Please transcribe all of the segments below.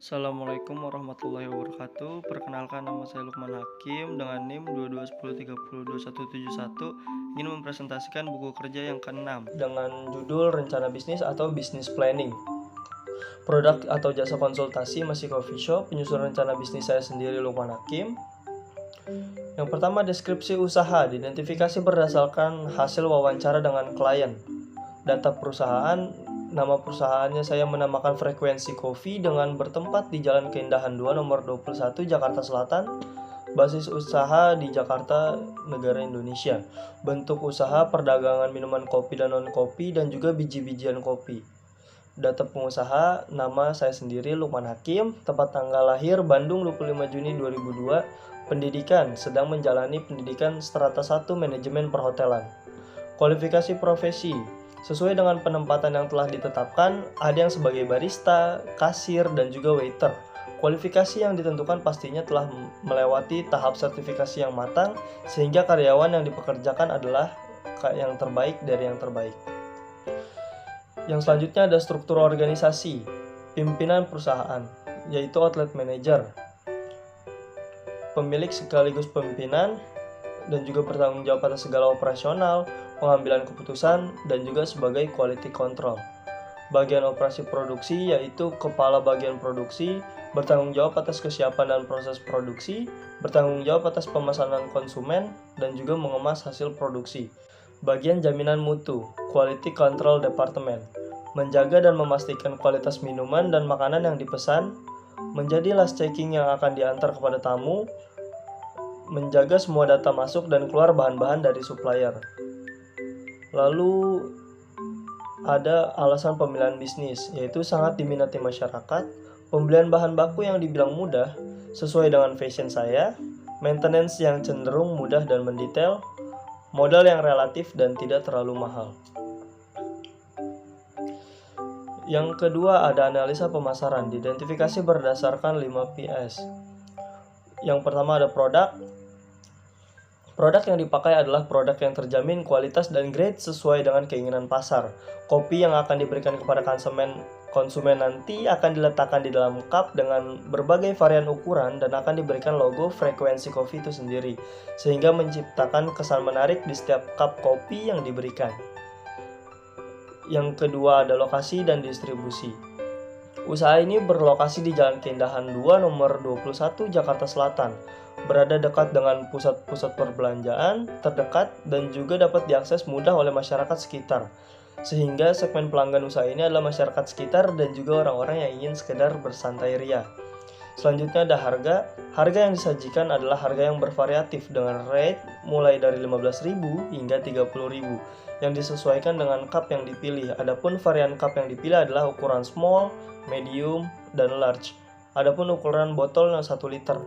Assalamualaikum warahmatullahi wabarakatuh. Perkenalkan, nama saya Lukman Hakim dengan NIM 2210302171, ingin mempresentasikan buku kerja yang ke-6 dengan judul Rencana Bisnis atau Business Planning. Produk atau jasa konsultasi masih coffee shop, penyusun rencana bisnis saya sendiri Lukman Hakim. Yang pertama, deskripsi usaha diidentifikasi berdasarkan hasil wawancara dengan klien. Data perusahaan, nama perusahaannya saya menamakan Frekuensi Coffee dengan bertempat di Jalan Keindahan 2 nomor 21 Jakarta Selatan. Basis usaha di Jakarta, negara Indonesia. Bentuk usaha perdagangan minuman kopi dan non-kopi dan juga biji-bijian kopi. Data pengusaha, nama saya sendiri Lukman Hakim, tempat tanggal lahir Bandung 25 Juni 2002, pendidikan sedang menjalani pendidikan strata 1 manajemen perhotelan. Kualifikasi profesi, sesuai dengan penempatan yang telah ditetapkan, ada yang sebagai barista, kasir, dan juga waiter. Kualifikasi yang ditentukan pastinya telah melewati tahap sertifikasi yang matang, sehingga karyawan yang dipekerjakan adalah yang terbaik dari yang terbaik. Yang selanjutnya ada struktur organisasi, pimpinan perusahaan, yaitu outlet manager, pemilik sekaligus pimpinan, dan juga bertanggung jawab atas segala operasional, pengambilan keputusan, dan juga sebagai quality control. Bagian operasi produksi yaitu kepala bagian produksi, bertanggung jawab atas kesiapan dan proses produksi, bertanggung jawab atas pemesanan konsumen, dan juga mengemas hasil produksi. Bagian jaminan mutu, quality control department, menjaga dan memastikan kualitas minuman dan makanan yang dipesan, menjadi last checking yang akan diantar kepada tamu, menjaga semua data masuk dan keluar bahan-bahan dari supplier. Lalu ada alasan pemilihan bisnis, yaitu sangat diminati masyarakat, pembelian bahan baku yang dibilang mudah, sesuai dengan fashion saya, maintenance yang cenderung mudah dan mendetail, modal yang relatif dan tidak terlalu mahal. Yang kedua ada analisa pemasaran, diidentifikasi berdasarkan 5 Ps. Yang pertama ada produk. Produk yang dipakai adalah produk yang terjamin kualitas dan grade sesuai dengan keinginan pasar. Kopi yang akan diberikan kepada konsumen nanti akan diletakkan di dalam cup dengan berbagai varian ukuran dan akan diberikan logo Frekuensi Coffee itu sendiri, sehingga menciptakan kesan menarik di setiap cup kopi yang diberikan. Yang kedua ada lokasi dan distribusi. Usaha ini berlokasi di Jalan Keindahan 2 nomor 21 Jakarta Selatan, berada dekat dengan pusat-pusat perbelanjaan terdekat dan juga dapat diakses mudah oleh masyarakat sekitar. Sehingga segmen pelanggan usaha ini adalah masyarakat sekitar dan juga orang-orang yang ingin sekedar bersantai ria. Selanjutnya ada harga. Harga yang disajikan adalah harga yang bervariatif dengan rate mulai dari 15.000 hingga 30.000 yang disesuaikan dengan cup yang dipilih. Adapun varian cup yang dipilih adalah ukuran small, medium, dan large. Adapun ukuran botol 1 liter.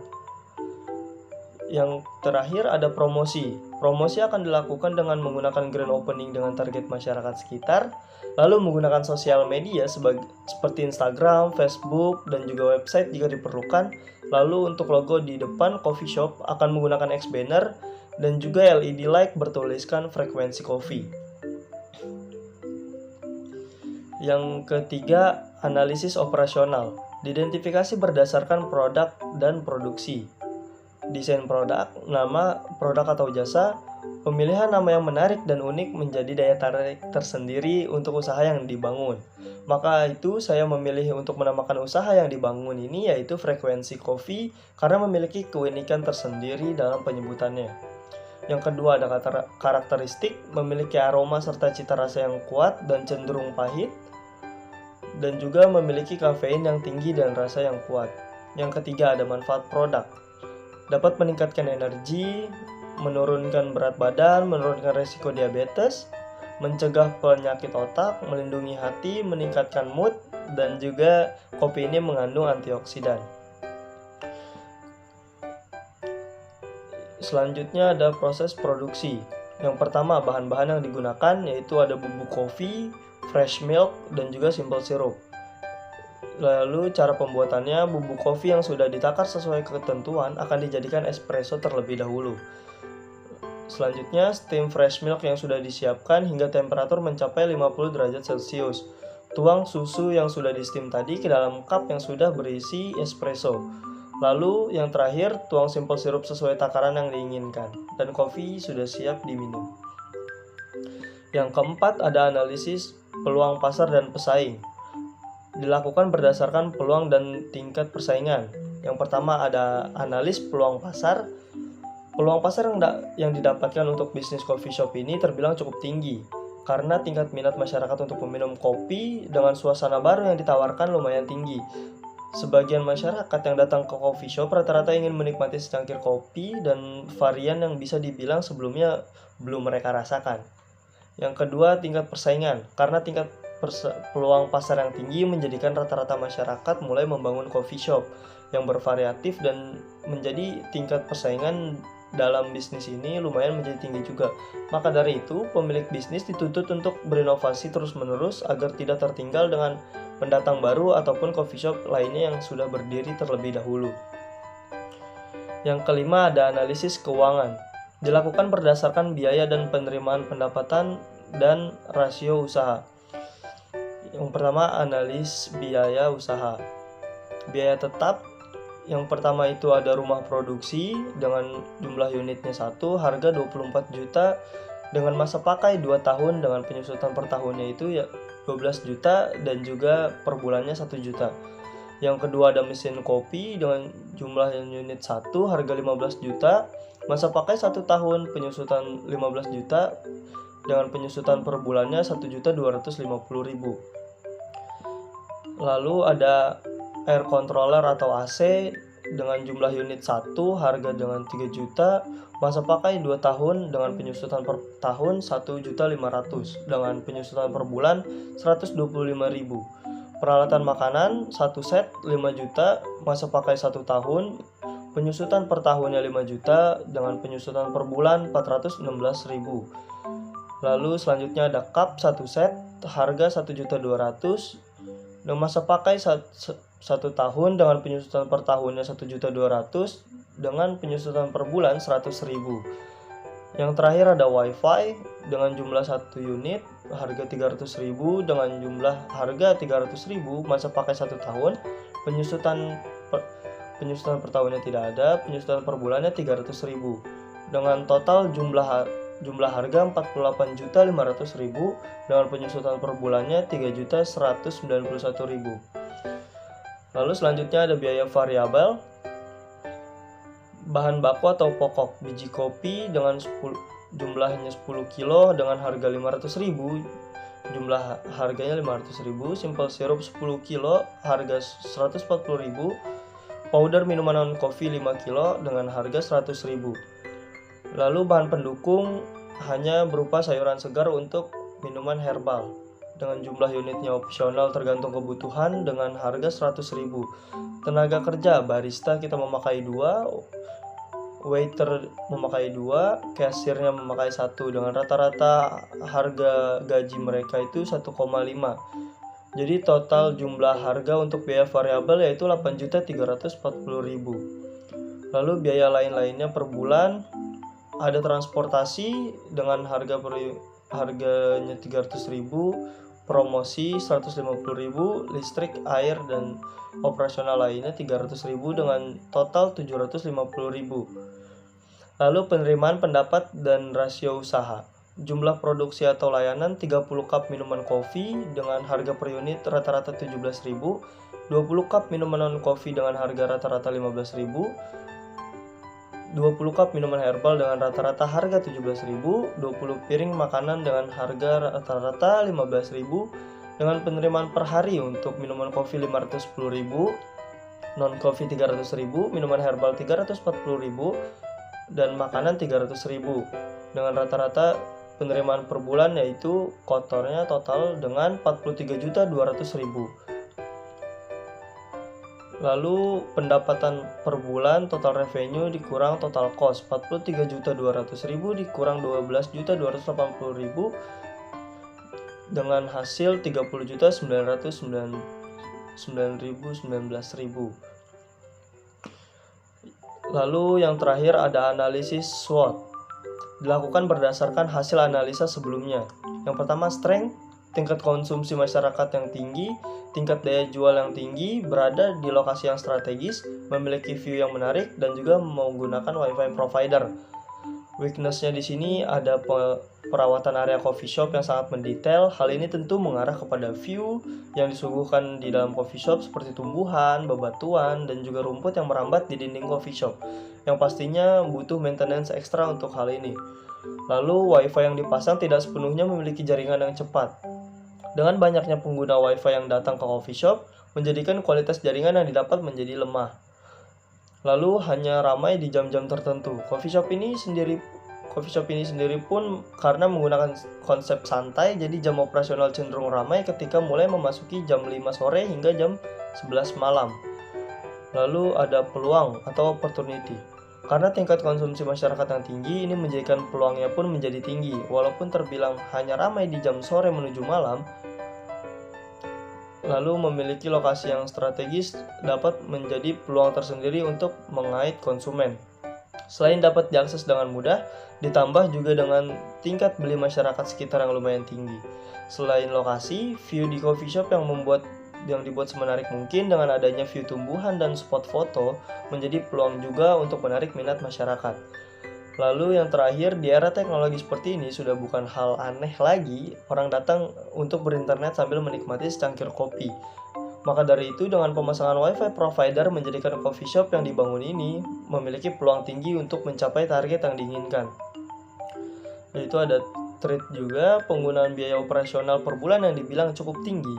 Yang terakhir ada promosi. Promosi akan dilakukan dengan menggunakan grand opening dengan target masyarakat sekitar, lalu menggunakan sosial media seperti Instagram, Facebook, dan juga website jika diperlukan. Lalu untuk logo di depan coffee shop akan menggunakan X banner dan juga LED light bertuliskan Frekuensi Coffee. Yang ketiga, analisis operasional. Diidentifikasi berdasarkan produk dan produksi. Desain produk, nama produk atau jasa, pemilihan nama yang menarik dan unik menjadi daya tarik tersendiri untuk usaha yang dibangun. Maka itu saya memilih untuk menamakan usaha yang dibangun ini yaitu Frekuensi Coffee karena memiliki keunikan tersendiri dalam penyebutannya. Yang kedua ada karakteristik, memiliki aroma serta cita rasa yang kuat dan cenderung pahit, dan juga memiliki kafein yang tinggi dan rasa yang kuat. Yang ketiga ada manfaat produk, dapat meningkatkan energi, menurunkan berat badan, menurunkan resiko diabetes, mencegah penyakit otak, melindungi hati, meningkatkan mood, dan juga kopi ini mengandung antioksidan. Selanjutnya ada proses produksi. Yang pertama bahan-bahan yang digunakan yaitu ada bubuk kopi, fresh milk, dan juga simple syrup. Lalu cara pembuatannya, bubuk kopi yang sudah ditakar sesuai ketentuan akan dijadikan espresso terlebih dahulu. Selanjutnya, steam fresh milk yang sudah disiapkan hingga temperatur mencapai 50 derajat Celcius. Tuang susu yang sudah di steam tadi ke dalam cup yang sudah berisi espresso. Lalu yang terakhir, tuang simple sirup sesuai takaran yang diinginkan. Dan kopi sudah siap diminum. Yang keempat, ada analisis peluang pasar dan pesaing. Dilakukan berdasarkan peluang dan tingkat persaingan. Yang pertama ada analis peluang pasar. Peluang pasar yang didapatkan untuk bisnis coffee shop ini terbilang cukup tinggi karena tingkat minat masyarakat untuk meminum kopi dengan suasana baru yang ditawarkan lumayan tinggi. Sebagian masyarakat yang datang ke coffee shop rata-rata ingin menikmati secangkir kopi dan varian yang bisa dibilang sebelumnya belum mereka rasakan. Yang kedua, tingkat persaingan. Karena tingkat peluang pasar yang tinggi menjadikan rata-rata masyarakat mulai membangun coffee shop yang bervariatif dan menjadi tingkat persaingan dalam bisnis ini lumayan menjadi tinggi juga. Maka dari itu, pemilik bisnis dituntut untuk berinovasi terus-menerus agar tidak tertinggal dengan pendatang baru ataupun coffee shop lainnya yang sudah berdiri terlebih dahulu. Yang kelima ada analisis keuangan. Dilakukan berdasarkan biaya dan penerimaan pendapatan dan rasio usaha. Yang pertama, analis biaya usaha. Biaya tetap. Yang pertama itu ada rumah produksi dengan jumlah unitnya 1, harga 24 juta dengan masa pakai 2 tahun dengan penyusutan per tahunnya itu ya 12 juta dan juga per bulannya 1 juta. Yang kedua ada mesin kopi dengan jumlah unit 1, harga 15 juta, masa pakai 1 tahun, penyusutan 15 juta dengan penyusutan per bulannya 1.250.000. Lalu ada air controller atau AC dengan jumlah unit 1, harga dengan 3 juta, masa pakai 2 tahun dengan penyusutan per tahun 1.500.000 dengan penyusutan per bulan 125.000. Peralatan makanan 1 set 5 juta, masa pakai 1 tahun, penyusutan per tahunnya 5 juta dengan penyusutan per bulan 416.000. Lalu selanjutnya ada cup 1 set, harga 1.200.000 dan masa pakai 1 tahun dengan penyusutan per tahunnya 1.200.000 dengan penyusutan per bulan 100.000. Yang terakhir ada wifi dengan jumlah 1 unit, harga 300.000 dengan jumlah harga 300.000, masa pakai 1 tahun, penyusutan per tahunnya tidak ada, penyusutan per bulannya 300.000 dengan total jumlah harga 48.500.000 dengan penyusutan per bulannya 3.191.000. Lalu selanjutnya ada biaya variabel. Bahan baku atau pokok biji kopi dengan jumlahnya 10 kilo dengan harga 500.000, jumlah harganya 500.000, simple sirup 10 kilo harga 140.000, powder minuman non kopi 5 kilo dengan harga 100.000. Lalu bahan pendukung hanya berupa sayuran segar untuk minuman herbal dengan jumlah unitnya opsional tergantung kebutuhan dengan harga 100.000. Tenaga kerja barista kita memakai 2, waiter memakai 2, kasirnya memakai 1 dengan rata-rata harga gaji mereka itu 1,5. Jadi total jumlah harga untuk biaya variabel yaitu 8.340.000. Lalu biaya lain-lainnya per bulan ada transportasi dengan harganya 300.000, promosi 150.000, listrik, air dan operasional lainnya 300.000 dengan total 750.000. Lalu penerimaan pendapat dan rasio usaha. Jumlah produksi atau layanan 30 cup minuman kopi dengan harga per unit rata-rata 17.000, 20 cup minuman non kopi dengan harga rata-rata 15.000, 20 cup minuman herbal dengan rata-rata harga 17.000, 20 piring makanan dengan harga rata-rata 15.000, dengan penerimaan per hari untuk minuman kopi 510.000, non kopi 300.000, minuman herbal 340.000, dan makanan 300.000, dengan rata-rata penerimaan per bulan yaitu kotornya total dengan 43.200.000. Lalu pendapatan per bulan total revenue dikurang total cost 43.200.000 dikurang 12.280.000 dengan hasil 30.919.000. Lalu yang terakhir ada analisis SWOT. Dilakukan berdasarkan hasil analisa sebelumnya. Yang pertama strength, tingkat konsumsi masyarakat yang tinggi, tingkat daya jual yang tinggi, berada di lokasi yang strategis, memiliki view yang menarik, dan juga menggunakan WiFi provider. Weakness-nya di sini ada perawatan area coffee shop yang sangat mendetail. Hal ini tentu mengarah kepada view yang disuguhkan di dalam coffee shop seperti tumbuhan, bebatuan, dan juga rumput yang merambat di dinding coffee shop, yang pastinya butuh maintenance ekstra untuk hal ini. Lalu WiFi yang dipasang tidak sepenuhnya memiliki jaringan yang cepat. Dengan banyaknya pengguna WiFi yang datang ke coffee shop, menjadikan kualitas jaringan yang didapat menjadi lemah. Lalu hanya ramai di jam-jam tertentu. Coffee shop ini sendiri pun karena menggunakan konsep santai, jadi jam operasional cenderung ramai ketika mulai memasuki jam 5 sore hingga jam 11 malam. Lalu ada peluang atau opportunity. Karena tingkat konsumsi masyarakat yang tinggi, ini menjadikan peluangnya pun menjadi tinggi. Walaupun terbilang hanya ramai di jam sore menuju malam, lalu memiliki lokasi yang strategis dapat menjadi peluang tersendiri untuk mengait konsumen. Selain dapat diakses dengan mudah, ditambah juga dengan tingkat beli masyarakat sekitar yang lumayan tinggi. Selain lokasi, view di coffee shop yang dibuat semenarik mungkin dengan adanya view tumbuhan dan spot foto menjadi peluang juga untuk menarik minat masyarakat. Lalu yang terakhir, di era teknologi seperti ini sudah bukan hal aneh lagi orang datang untuk berinternet sambil menikmati secangkir kopi. Maka dari itu, dengan pemasangan WiFi provider menjadikan coffee shop yang dibangun ini memiliki peluang tinggi untuk mencapai target yang diinginkan. Yaitu ada trade juga, penggunaan biaya operasional per bulan yang dibilang cukup tinggi.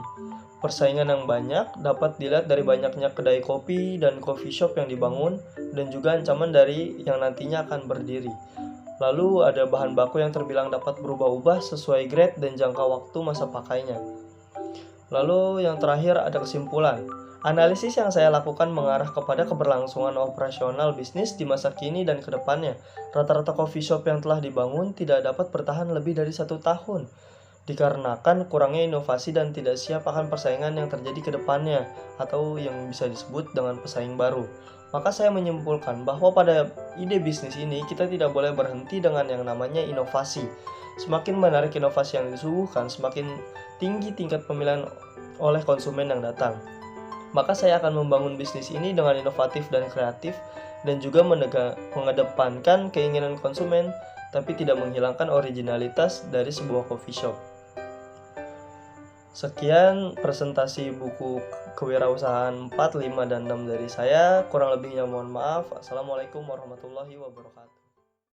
Persaingan yang banyak dapat dilihat dari banyaknya kedai kopi dan coffee shop yang dibangun, dan juga ancaman dari yang nantinya akan berdiri. Lalu ada bahan baku yang terbilang dapat berubah-ubah sesuai grade dan jangka waktu masa pakainya. Lalu yang terakhir ada kesimpulan. Analisis yang saya lakukan mengarah kepada keberlangsungan operasional bisnis di masa kini dan ke depannya. Rata-rata coffee shop yang telah dibangun tidak dapat bertahan lebih dari 1 tahun. Dikarenakan kurangnya inovasi dan tidak siap akan persaingan yang terjadi ke depannya, atau yang bisa disebut dengan pesaing baru. Maka saya menyimpulkan bahwa pada ide bisnis ini kita tidak boleh berhenti dengan yang namanya inovasi. Semakin menarik inovasi yang disuguhkan, semakin tinggi tingkat pemilihan oleh konsumen yang datang. Maka saya akan membangun bisnis ini dengan inovatif dan kreatif, dan juga mengedepankan keinginan konsumen, tapi tidak menghilangkan originalitas dari sebuah coffee shop. Sekian presentasi buku kewirausahaan 4, 5, dan 6 dari saya. Kurang lebihnya mohon maaf. Assalamualaikum warahmatullahi wabarakatuh.